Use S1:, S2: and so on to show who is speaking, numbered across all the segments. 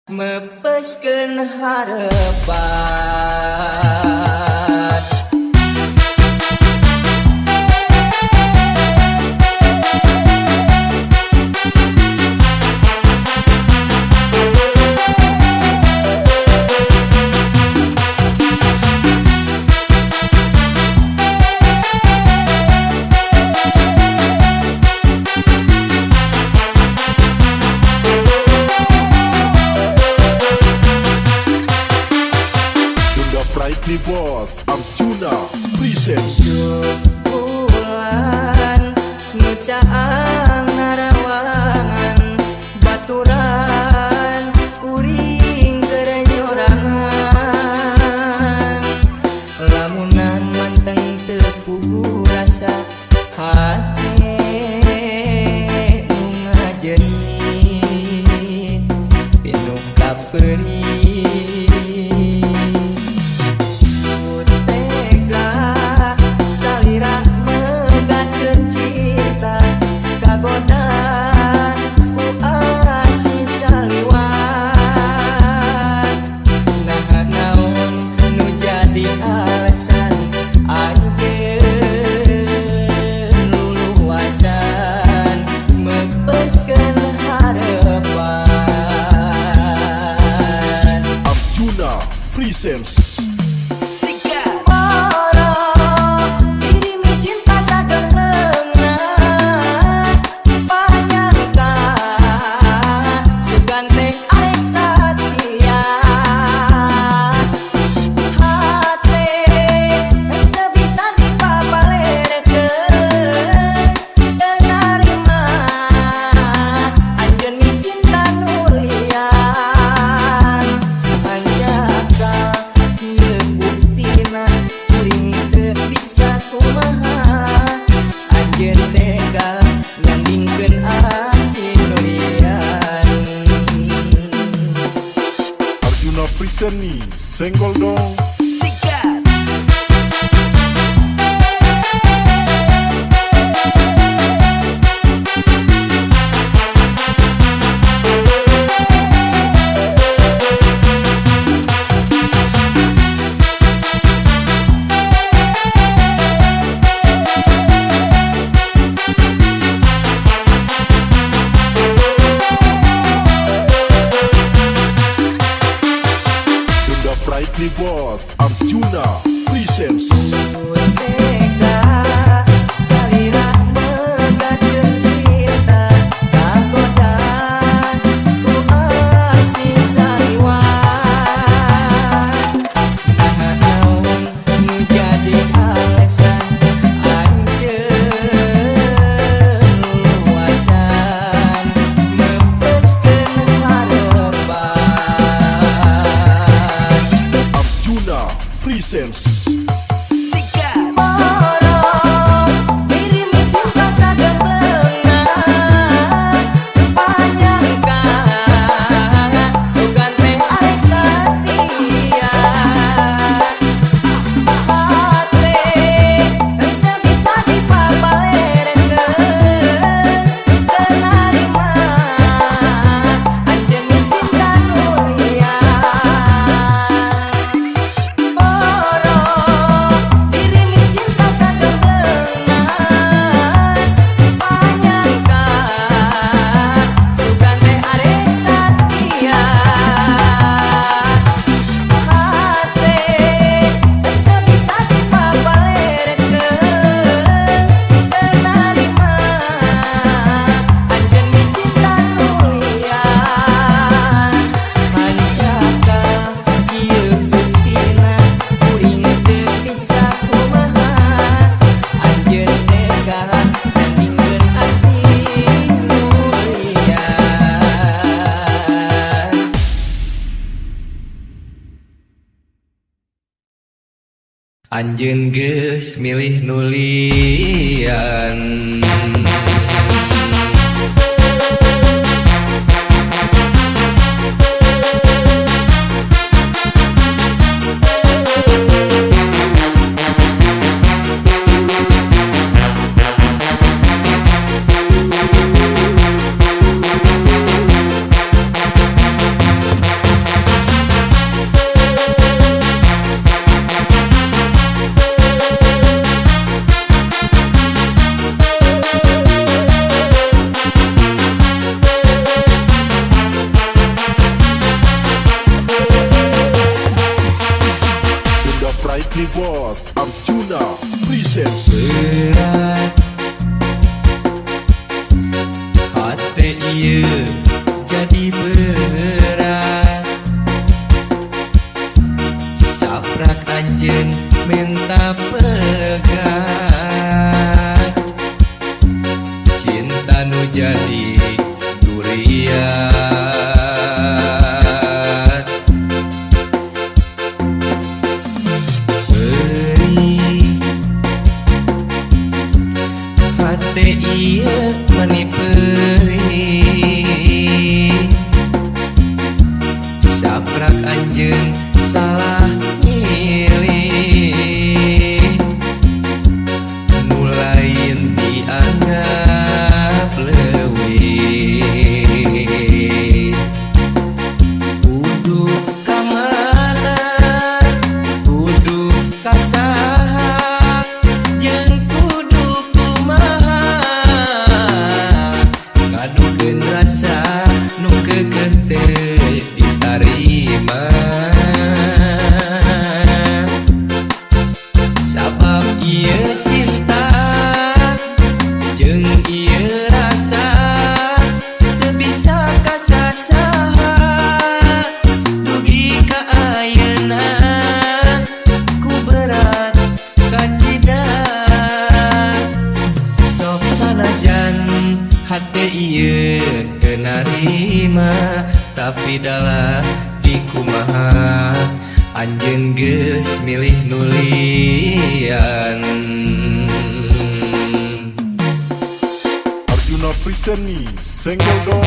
S1: Mepeskeun harepan.
S2: Brightly Boss Arjuna presents
S1: Bulan nucaang narawangan baturan kuring kerenyorangan lamunan manteng tepugu rasa hate nu ngajenih pinuh kaperi
S2: presents Seni senggol dong. Brightly Boss Arjuna presents presents
S1: Anjeun geus milih nulian. kekeh teu ditarima. Sabab ieu cinta jeung ieu rasa teu bisa kasasaha. Dugi ka ayeuna ku berat kacida. Sok sanajan hate ieu teu narima, tapi dalah dikumaha anjeun geus milih nulian.
S2: Arjuna present ni Senggol Dong.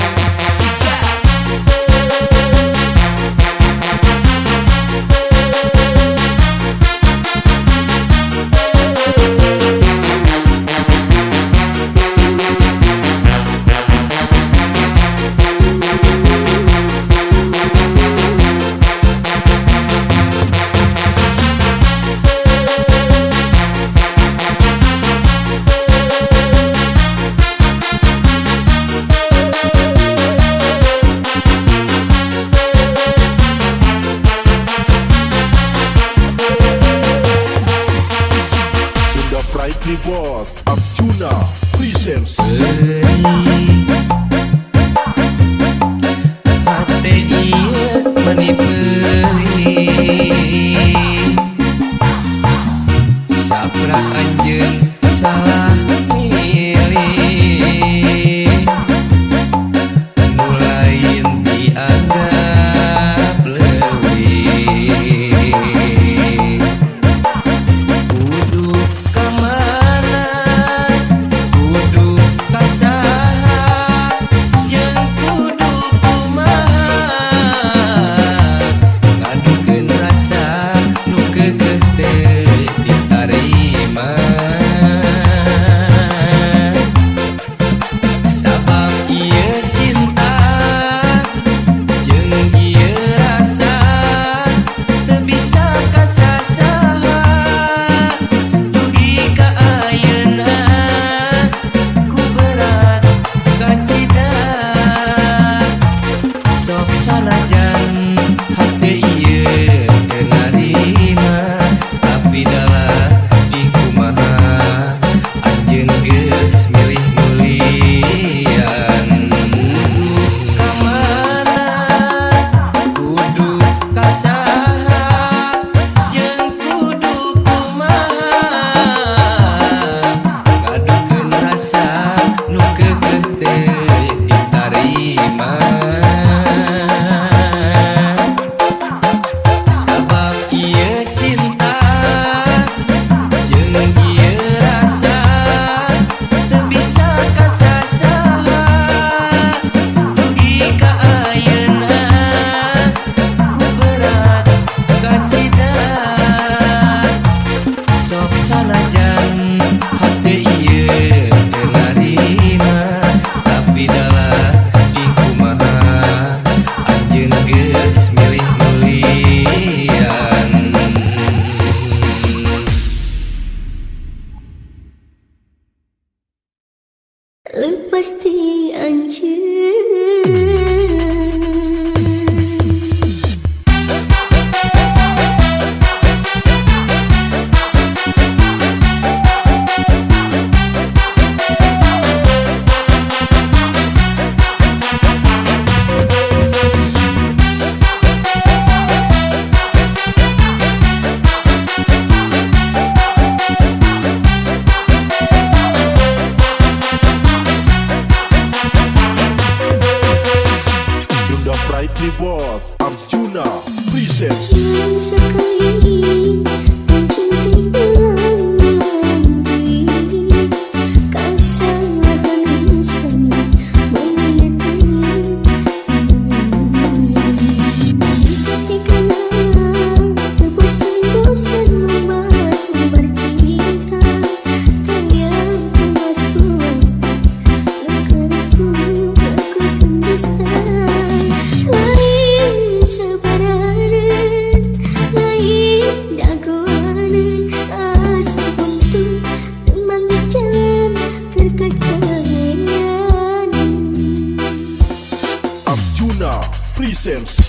S2: Brightly Boss Arjuna presents.
S1: Hate ieu meni peulih, saprak anjeun salah milih. Nu lain dianggap leuwih. Kudu ka mana, kudu ka saha, jeung kudu kumaha. Ngadukeun rasa nu kekeh teu ditarima. Sabab ieu cinta jeung ieu rasa teu bisa kasasaha. Dugi ka ayeuna ku berat kacida. Sok sanajan hate ieu teu narima, tapi dalah dikumaha anjeun geus milih nulian. Ka mana, kudu ka saha, jeung kudu kumaha. Ngadukeun rasa nu kekeh teu ditarima. Sabab ieu cinta jeung ieu rasa teu bisa kasasaha. Dugi ka ayeuna ku berat kacida. Sok sanajan hate ieu teu narima, tapi dalah dikumaha anjeun geus milih nulian.
S3: Lepas di anjeun.
S2: Sunda Brightly Boss Arjuna presents.
S3: Sekali mencintai orang lain, kesalahan saya menyertai. Karena terbosan-bosan membuatku bercinta, tak yang puas-puas luka-luku aku dusta. Lain sebaran, lain dagu
S2: Arjuna Presents.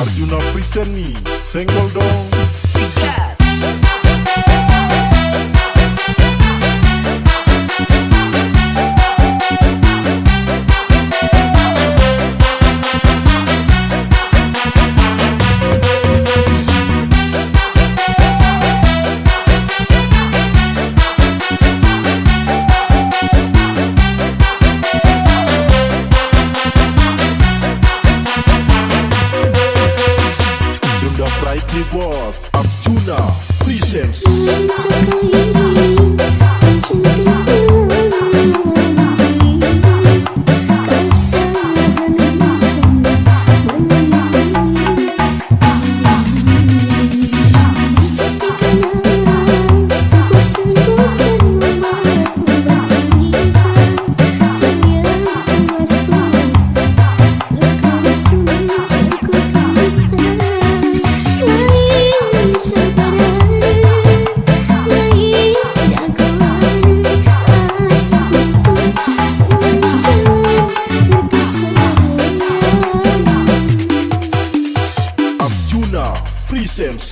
S2: Arjuna Presents nih, senggol dong. Brightly Boss Arjuna Presents. Arjuna Presents.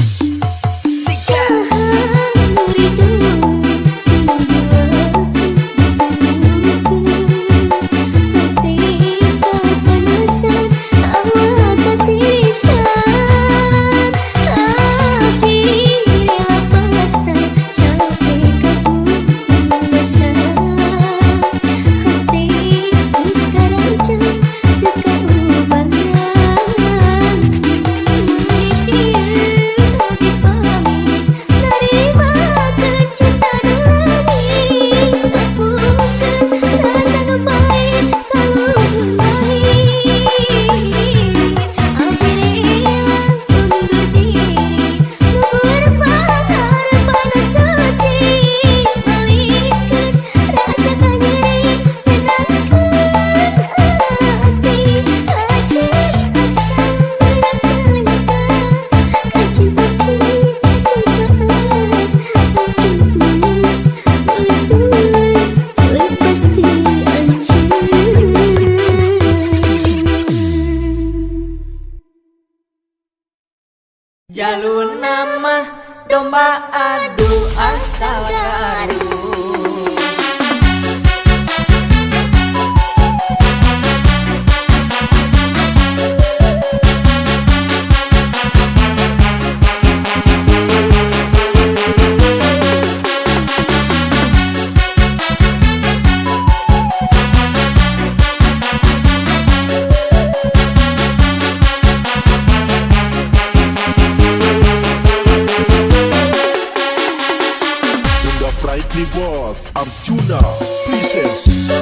S4: Jalur nama domba adu asal gaduh.
S2: Brightly Boss Arjuna Presents.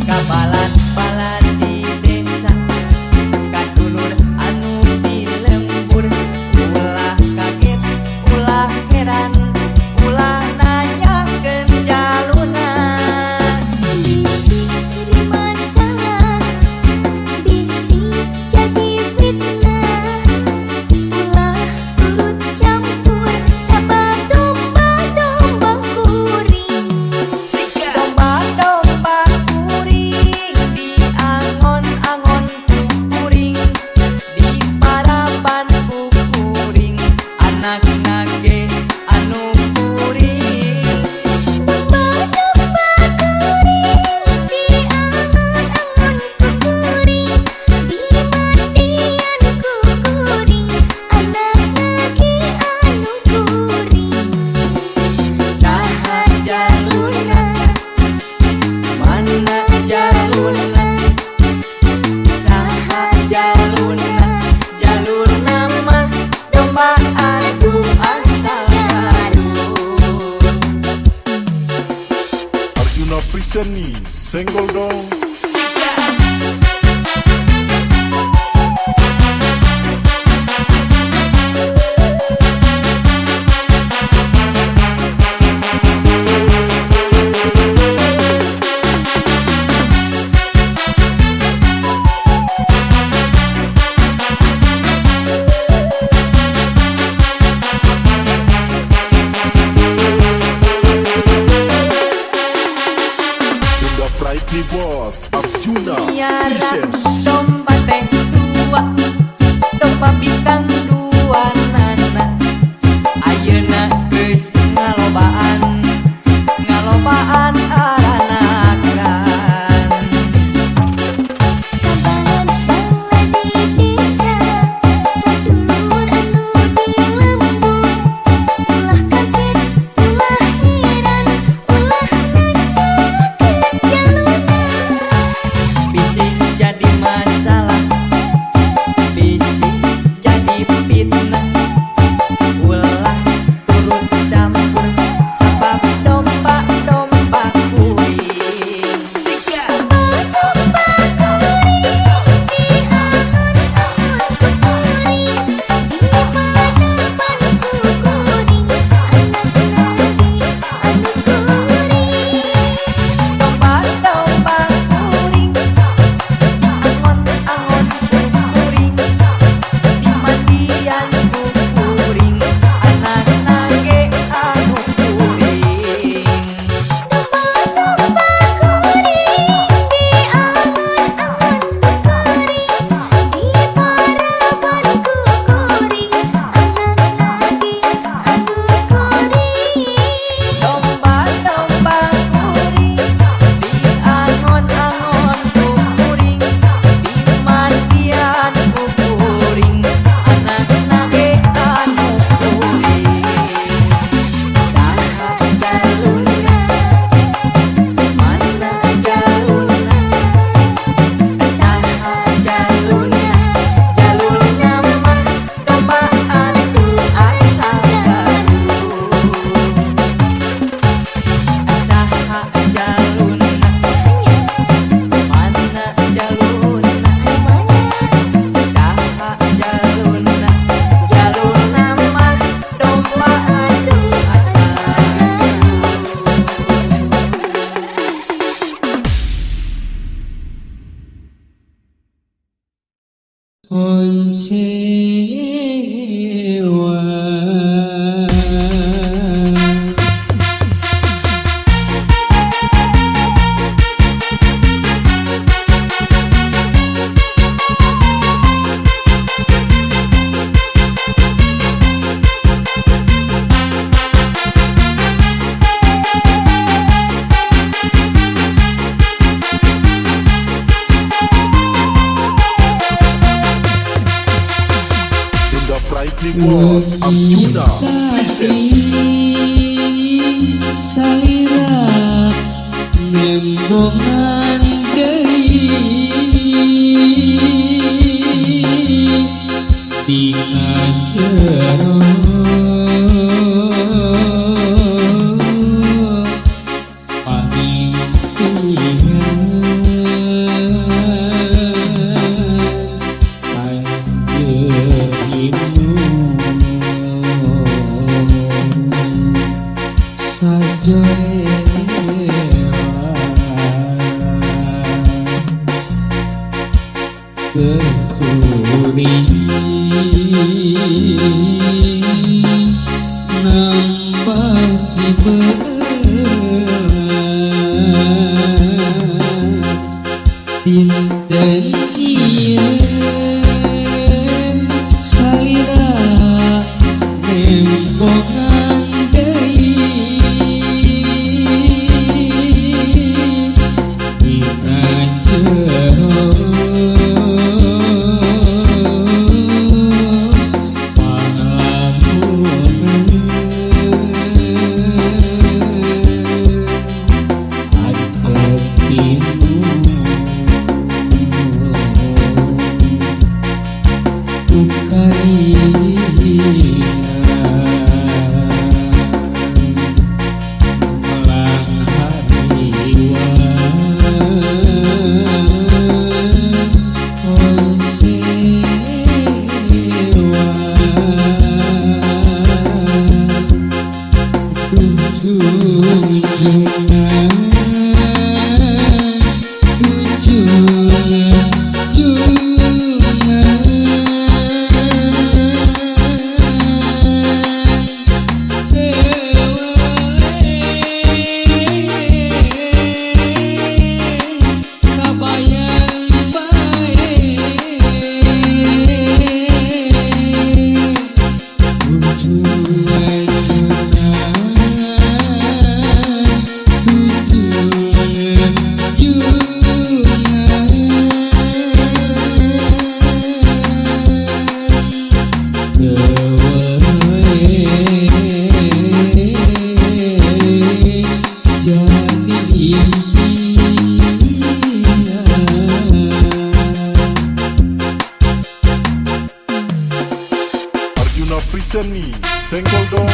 S4: Kabalan-balan di desa, kadulur anu di lembur, ulah kaget, ulah heran, ulah nanyakeun jaluna.
S3: Bisik di masa
S2: Priseni, senggol dong. Sunda Pride nih bos, Arjuna
S4: Miara
S2: Presents.
S4: domba teh dua, domba bintang dua nana. Ayeuna geus ngalobaan, ngalobaan aranakan.
S3: Kabalan bala di desa, kadulur anu di lembur. Ulah kaget, ulah heran, ulah nanyakeun jaluna.
S4: Bisi jadi masalah, bisi jadi fitnah. Ulah turut campur, sebab domba-domba kuring. Siga.
S3: Domba kuring diangon-angon kuring, di mana-mana kuring, anak lagi anu kuring.
S4: Domba-domba kuring, angon-angon kuring, dimandian kuring, anak nage anu kuring.
S3: Domba-domba kuring diangon-angon kuring, di paraban kuring, anak lagi anu kuring.
S4: Domba-domba kuring, diangon-angon kuring, dimandian kuring, anak nage anu kuring. Saha jaluna, mana jaluna, saha jaluna, jaluna mah domba anu asal garut. Saha jaluna, mana jaluna, saha jaluna, jaluna mah domba anu asal
S2: Sunda Pride nih bos, Arjuna Presents.
S5: Salira nembongan deui dina jero
S2: Arjuna Priseni, senggol dong.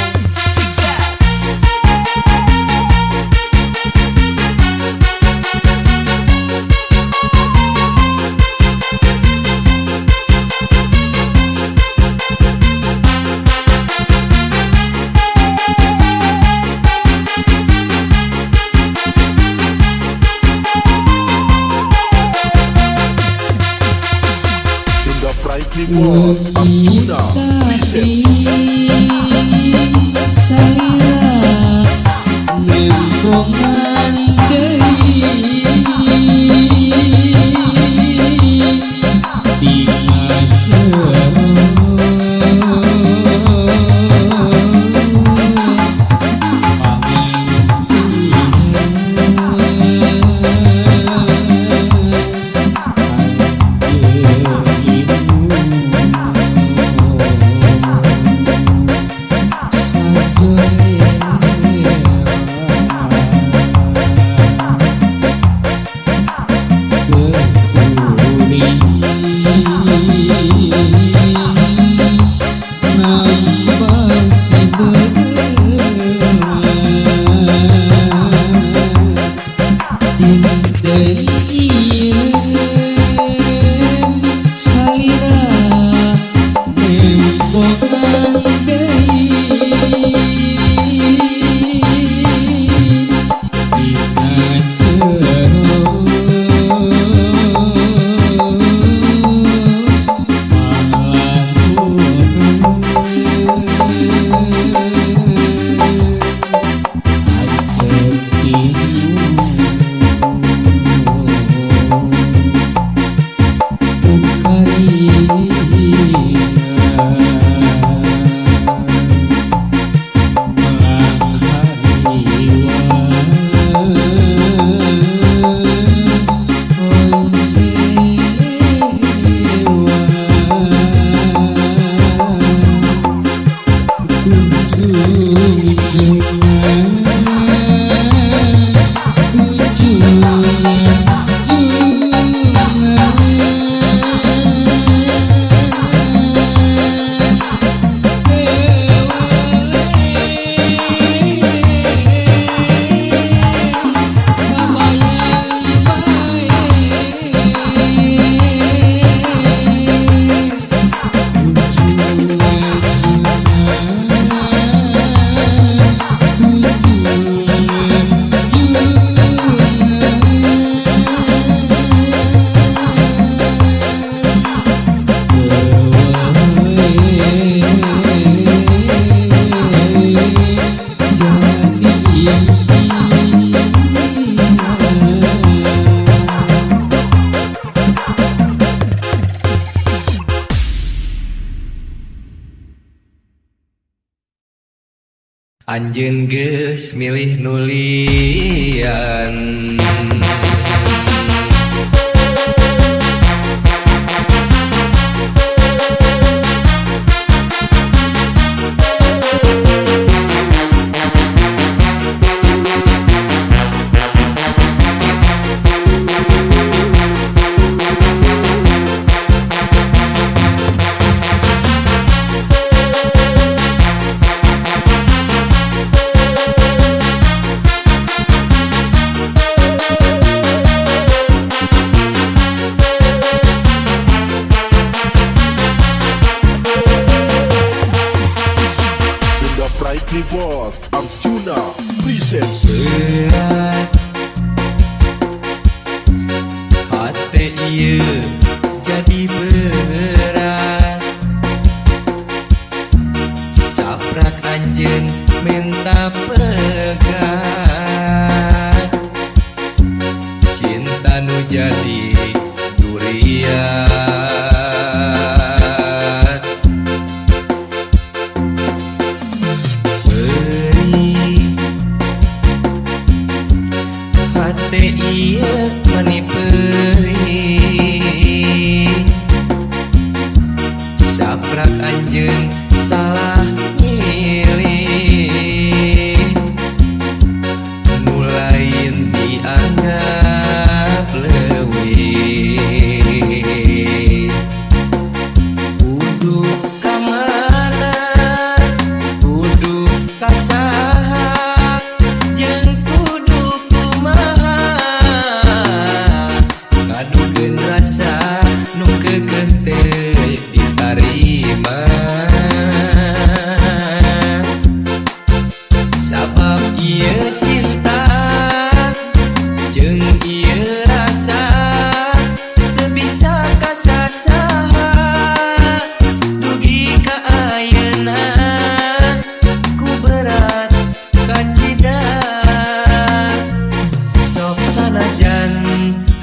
S2: Sunda Pride nih bos, Arjuna Presents.
S1: Anjeun geus milih nulian.
S2: Presents.
S1: berat hati ieu jadi berat saprak anjeun minta pegat cinta nu jadi durian beri hati ieu mani perih saprak anjeun salah milih nu lain dianggap leuwih kudu ka mana kudu ka saha jeung kudu kumaha ngadukeun rasa nu keukeuh teu ditarima sabab ieu cinta jeung ieu rasa teu bisa kasasaha dugi ka ayeuna ku berat kacida sok sanajan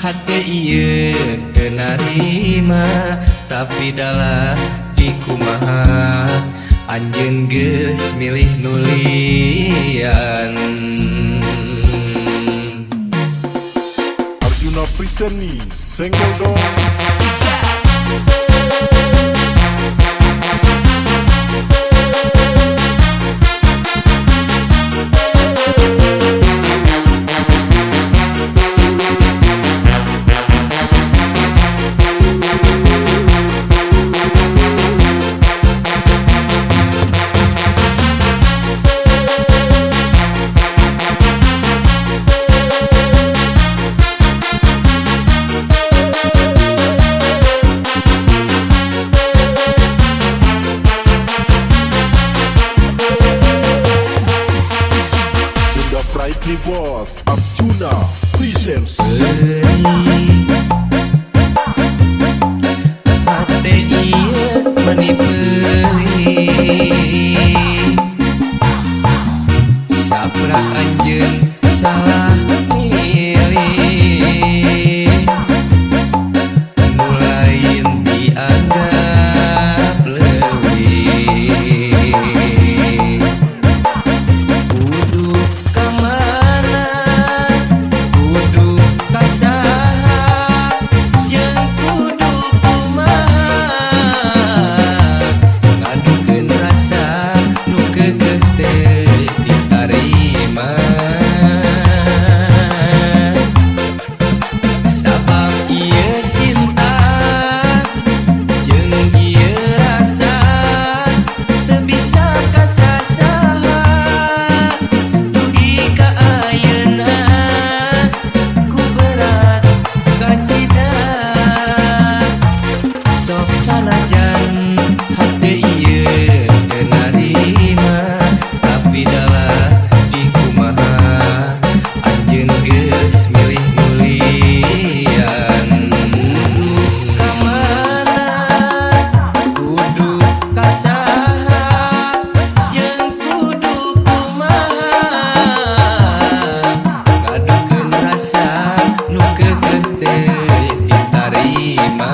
S1: hate ieu teu narima tapi dalah dikumaha anjeun geus milih nulian
S2: Arjuna Priseni Senggol dong. Sunda Pride Boss Arjuna Presents.
S1: beri hati ieu mani perih saprak anjeun salah milih nu lain dianggap leuwih kudu ka mana kudu ka saha jeung kudu kumaha ngadukeun rasa nu keukeuh teu ditarima sabab ieu cinta jeung ieu rasa teu bisa kasasaha dugi ka ayeuna ku berat kacida sok sanajan hate ieu teu narima tapi dalah dikumaha anjeun geus milih nulian ka mana kudu ka saha jeung kudu kumaha ngadukeun rasa nu keukeuh teu ditarima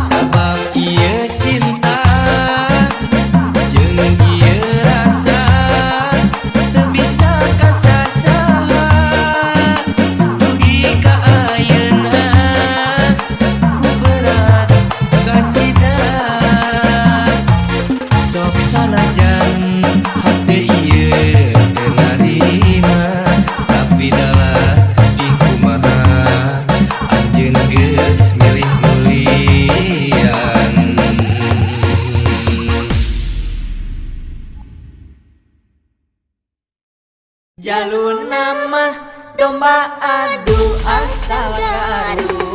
S1: sabab ieu cinta jeung ieu rasa teu bisa kasasaha dugi ka ayeuna ku berat kacida sok sanajan hate ieu teu narima tapi dalah dikumaha anjeun geus milih nulian
S4: jalur nama domba adu asal garu